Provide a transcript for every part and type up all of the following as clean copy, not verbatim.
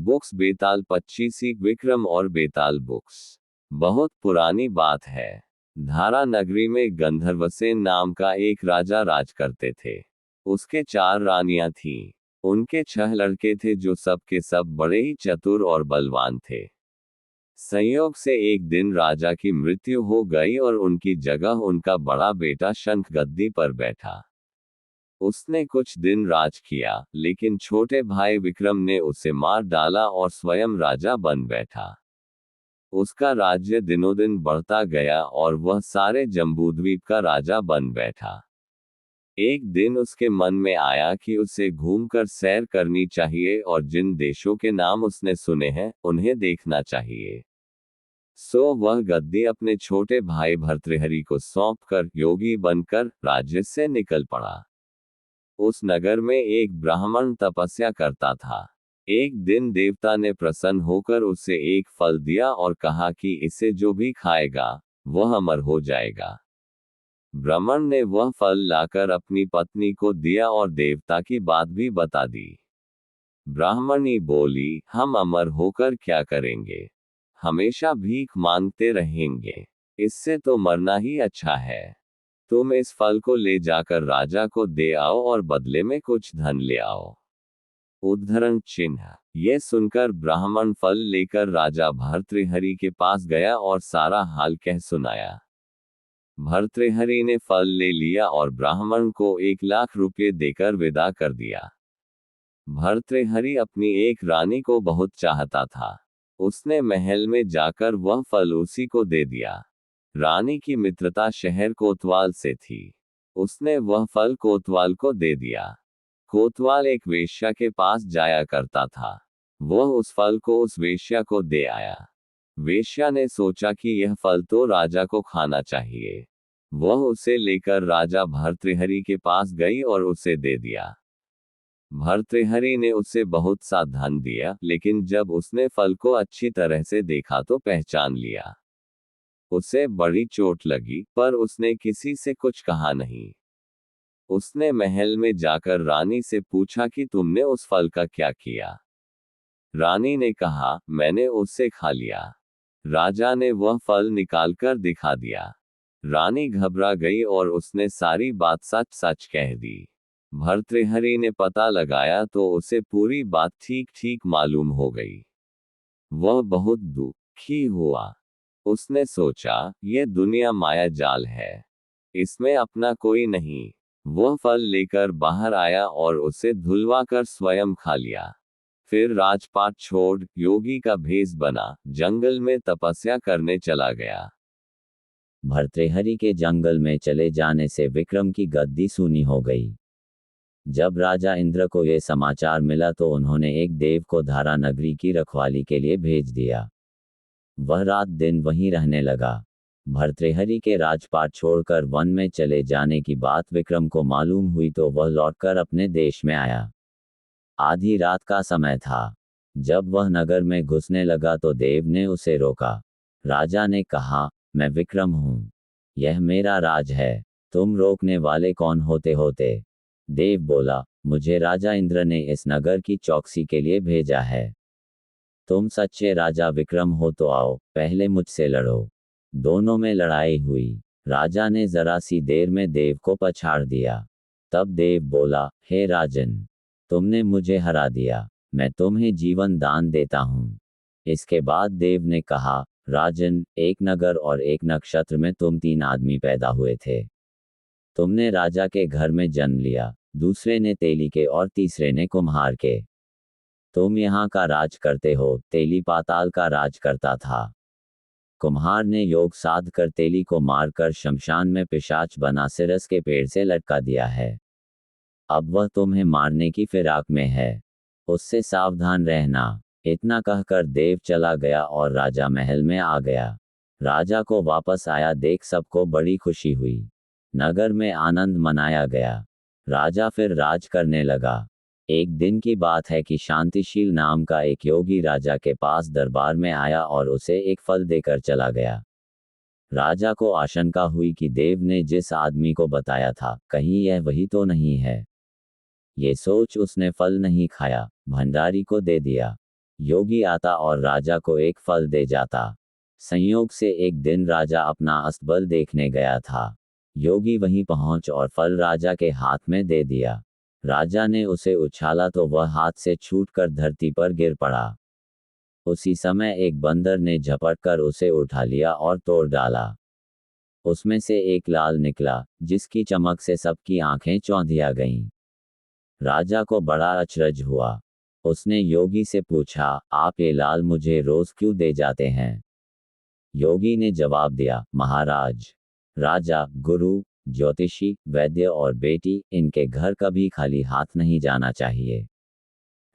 Books बेताल 25 विक्रम और बेताल books. बहुत पुरानी बात है। धारा नगरी में गंधर्वसेन नाम का एक राजा राज करते थे। उसके 4 रानियां थीं। उनके 6 लड़के थे जो सब के सब बड़े ही चतुर और बलवान थे। संयोग से एक दिन राजा की मृत्यु हो गई और उनकी जगह उनका बड़ा बेटा शंख गद्दी पर बैठा। उसने कुछ दिन राज किया, लेकिन छोटे भाई विक्रम ने उसे मार डाला और स्वयं राजा बन बैठा। उसका राज्य दिनों-दिन बढ़ता गया और वह सारे जम्बूद्वीप का राजा बन बैठा। एक दिन उसके मन में आया कि उसे घूमकर सैर करनी चाहिए और जिन देशों के नाम उसने सुने हैं, उन्हें देखना चाहिए। सो वह गद्दी अपने छोटे भाई भर्तृहरि को सौंपकर योगी बनकर राज्य से निकल पड़ा। उस नगर में एक ब्राह्मण तपस्या करता था। एक दिन देवता ने प्रसन्न होकर उसे एक फल दिया और कहा कि इसे जो भी खाएगा, वह अमर हो जाएगा। ब्राह्मण ने वह फल लाकर अपनी पत्नी को दिया और देवता की बात भी बता दी। ब्राह्मणी बोली, हम अमर होकर क्या करेंगे? हमेशा भीख मांगते रहेंगे। इससे तो मरना ही अच्छा है। तुम इस फल को ले जाकर राजा को दे आओ और बदले में कुछ धन ले आओ। उद्धरण चिन्ह। ये सुनकर ब्राह्मण फल लेकर राजा भर्तृहरि के पास गया और सारा हाल कह सुनाया। भर्तृहरि ने फल ले लिया और ब्राह्मण को 1 लाख रुपये देकर विदा कर दिया। भर्तृहरि अपनी एक रानी को बहुत चाहता था। उसने महल में जाकर वह फल उसी को दे दिया। रानी की मित्रता शहर कोतवाल से थी। उसने वह फल कोतवाल को दे दिया। कोतवाल एक वेश्या के पास जाया करता था। वह उस फल को उस वेश्या को दे आया। वेश्या ने सोचा कि यह फल तो राजा को खाना चाहिए। वह उसे लेकर राजा भर्तृहरि के पास गई और उसे दे दिया। भर्तृहरि ने उसे बहुत सा धन दिया, लेकिन जब उसने फल को अच्छी तरह से देखा तो पहचान लिया। उसे बड़ी चोट लगी, पर उसने किसी से कुछ कहा नहीं। उसने महल में जाकर रानी से पूछा कि तुमने उस फल का क्या किया? रानी ने कहा, मैंने उसे खा लिया। राजा ने वह फल निकालकर दिखा दिया। रानी घबरा गई और उसने सारी बात सच सच कह दी। भर्तृहरि ने पता लगाया तो उसे पूरी बात ठीक ठीक मालूम हो गई। वह बहुत दुखी हुआ। उसने सोचा, ये दुनिया माया जाल है। इसमें अपना कोई नहीं। वह फल लेकर बाहर आया और उसे धुलवाकर स्वयं खा लिया। फिर राजपाट छोड़ योगी का भेष बना जंगल में तपस्या करने चला गया। भर्तृहरि के जंगल में चले जाने से विक्रम की गद्दी सूनी हो गई। जब राजा इंद्र को यह समाचार मिला तो उन्होंने एक देव को धारा नगरी की रखवाली के लिए भेज दिया। वह रात दिन वहीं रहने लगा। भर्तृहरि के राजपाट छोड़कर वन में चले जाने की बात विक्रम को मालूम हुई तो वह लौटकर अपने देश में आया। आधी रात का समय था। जब वह नगर में घुसने लगा तो देव ने उसे रोका। राजा ने कहा, मैं विक्रम हूँ। यह मेरा राज है। तुम रोकने वाले कौन होते? देव बोला, मुझे राजा इंद्र ने इस नगर की चौकसी के लिए भेजा है। तुम सच्चे राजा विक्रम हो तो आओ, पहले मुझसे लड़ो। दोनों में लड़ाई हुई। राजा ने जरा सी देर में देव को पछाड़ दिया। तब देव बोला, हे राजन, तुमने मुझे हरा दिया। मैं तुम्हें जीवन दान देता हूँ। इसके बाद देव ने कहा, राजन, एक नगर और एक नक्षत्र में तुम 3 आदमी पैदा हुए थे। तुमने राजा के घर में जन्म लिया, दूसरे ने तेली के और तीसरे ने कुम्हार के। तुम यहाँ का राज करते हो, तेली पाताल का राज करता था। कुम्हार ने योग साध कर तेली को मारकर शमशान में पिशाच बना सिरस के पेड़ से लटका दिया है। अब वह तुम्हें मारने की फिराक में है। उससे सावधान रहना। इतना कहकर देव चला गया और राजा महल में आ गया। राजा को वापस आया देख सबको बड़ी खुशी हुई। नगर में आनंद मनाया गया। राजा फिर राज करने लगा। एक दिन की बात है कि शांतिशील नाम का एक योगी राजा के पास दरबार में आया और उसे एक फल देकर चला गया। राजा को आशंका हुई कि देव ने जिस आदमी को बताया था, कहीं यह वही तो नहीं है। ये सोच उसने फल नहीं खाया, भंडारी को दे दिया। योगी आता और राजा को एक फल दे जाता। संयोग से एक दिन राजा अपना अस्तबल देखने गया था। योगी वहीं पहुंच और फल राजा के हाथ में दे दिया। राजा ने उसे उछाला तो वह हाथ से छूटकर धरती पर गिर पड़ा। उसी समय एक बंदर ने झपट कर उसे उठा लिया और तोड़ डाला। उसमें से एक लाल निकला, जिसकी चमक से सबकी आंखें चौंधिया गईं। राजा को बड़ा अचरज हुआ। उसने योगी से पूछा, आप ये लाल मुझे रोज क्यों दे जाते हैं? योगी ने जवाब दिया, महाराज, राजा, गुरु, ज्योतिषी, वैद्य और बेटी, इनके घर कभी खाली हाथ नहीं जाना चाहिए।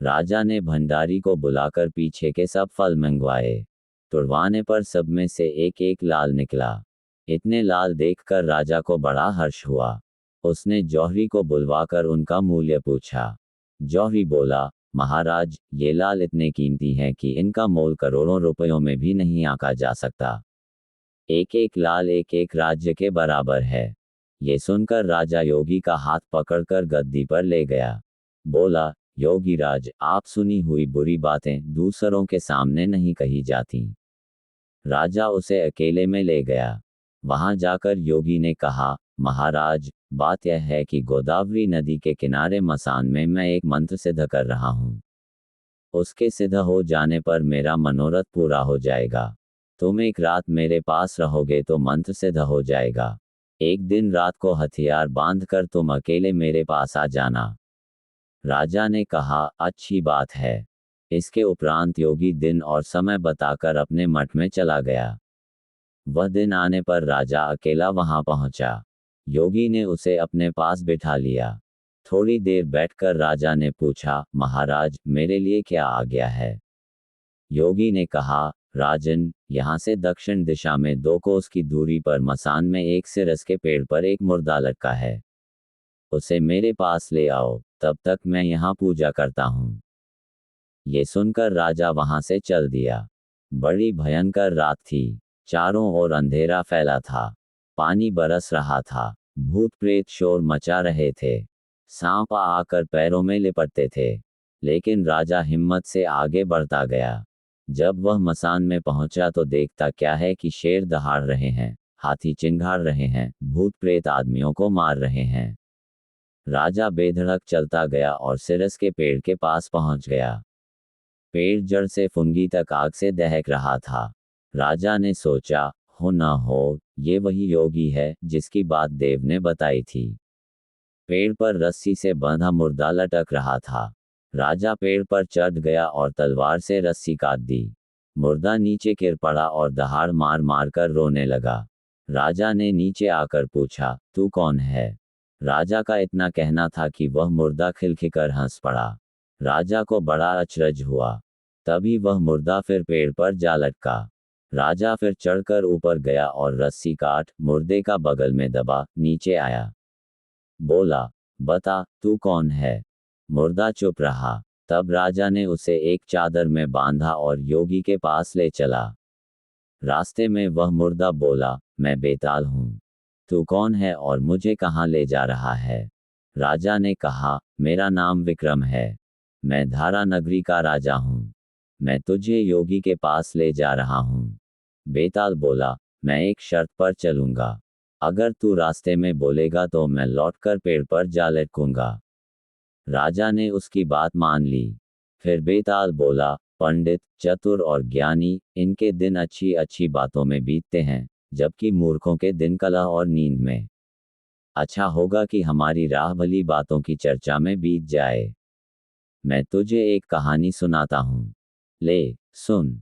राजा ने भंडारी को बुलाकर पीछे के सब फल मंगवाए। तुड़वाने पर सब में से एक एक लाल निकला। इतने लाल देखकर राजा को बड़ा हर्ष हुआ। उसने जौहरी को बुलवाकर उनका मूल्य पूछा। जौहरी बोला, महाराज, ये लाल इतने कीमती हैं कि इनका मोल करोड़ों रुपयों में भी नहीं आंका जा सकता। एक एक लाल एक एक राज्य के बराबर है। ये सुनकर राजा योगी का हाथ पकड़कर गद्दी पर ले गया। बोला, योगीराज, आप सुनी हुई बुरी बातें दूसरों के सामने नहीं कही जाती। राजा उसे अकेले में ले गया। वहां जाकर योगी ने कहा, महाराज, बात यह है कि गोदावरी नदी के किनारे मसान में मैं एक मंत्र सिद्ध कर रहा हूं। उसके सिद्ध हो जाने पर मेरा मनोरथ पूरा हो जाएगा। तुम एक रात मेरे पास रहोगे तो मंत्र सिद्ध हो जाएगा। एक दिन रात को हथियार बांधकर तुम अकेले मेरे पास आ जाना। राजा ने कहा, अच्छी बात है। इसके उपरांत योगी दिन और समय बताकर अपने मठ में चला गया। वह दिन आने पर राजा अकेला वहां पहुंचा। योगी ने उसे अपने पास बिठा लिया। थोड़ी देर बैठकर राजा ने पूछा, महाराज, मेरे लिए क्या आज्ञा है? योगी ने कहा, राजन, यहाँ से दक्षिण दिशा में 2 कोस की दूरी पर मसान में एक सिरस के पेड़ पर एक मुर्दा लटका है। उसे मेरे पास ले आओ, तब तक मैं यहाँ पूजा करता हूँ। ये सुनकर राजा वहां से चल दिया। बड़ी भयंकर रात थी। चारों ओर अंधेरा फैला था। पानी बरस रहा था। भूत प्रेत शोर मचा रहे थे। सांप आकर पैरों में लिपटते थे। लेकिन राजा हिम्मत से आगे बढ़ता गया। जब वह मसान में पहुंचा तो देखता क्या है कि शेर दहाड़ रहे हैं, हाथी चिंगाड़ रहे हैं, भूत प्रेत आदमियों को मार रहे हैं। राजा बेधड़क चलता गया और सिरस के पेड़ के पास पहुंच गया। पेड़ जड़ से फुनगी तक आग से दहक रहा था। राजा ने सोचा, हो न हो, ये वही योगी है जिसकी बात देव ने बताई थी। पेड़ पर रस्सी से बंधा मुर्दा लटक रहा था। राजा पेड़ पर चढ़ गया और तलवार से रस्सी काट दी। मुर्दा नीचे गिर पड़ा और दहाड़ मार मार कर रोने लगा। राजा ने नीचे आकर पूछा, तू कौन है? राजा का इतना कहना था कि वह मुर्दा खिलखिलकर हंस पड़ा। राजा को बड़ा अचरज हुआ। तभी वह मुर्दा फिर पेड़ पर जा लटका। राजा फिर चढ़कर ऊपर गया और रस्सी काट मुर्दे का बगल में दबा नीचे आया। बोला, बता, तू कौन है? मुर्दा चुप रहा। तब राजा ने उसे एक चादर में बांधा और योगी के पास ले चला। रास्ते में वह मुर्दा बोला, मैं बेताल हूँ। तू कौन है और मुझे कहाँ ले जा रहा है? राजा ने कहा, मेरा नाम विक्रम है। मैं धारा नगरी का राजा हूँ। मैं तुझे योगी के पास ले जा रहा हूँ। बेताल बोला, मैं एक शर्त पर चलूंगा। अगर तू रास्ते में बोलेगा तो मैं लौटकर पेड़ पर जा लटकूंगा। राजा ने उसकी बात मान ली। फिर बेताल बोला, पंडित, चतुर और ज्ञानी, इनके दिन अच्छी अच्छी बातों में बीतते हैं, जबकि मूर्खों के दिन कलह और नींद में। अच्छा होगा कि हमारी राह भली बातों की चर्चा में बीत जाए। मैं तुझे एक कहानी सुनाता हूँ। ले, सुन।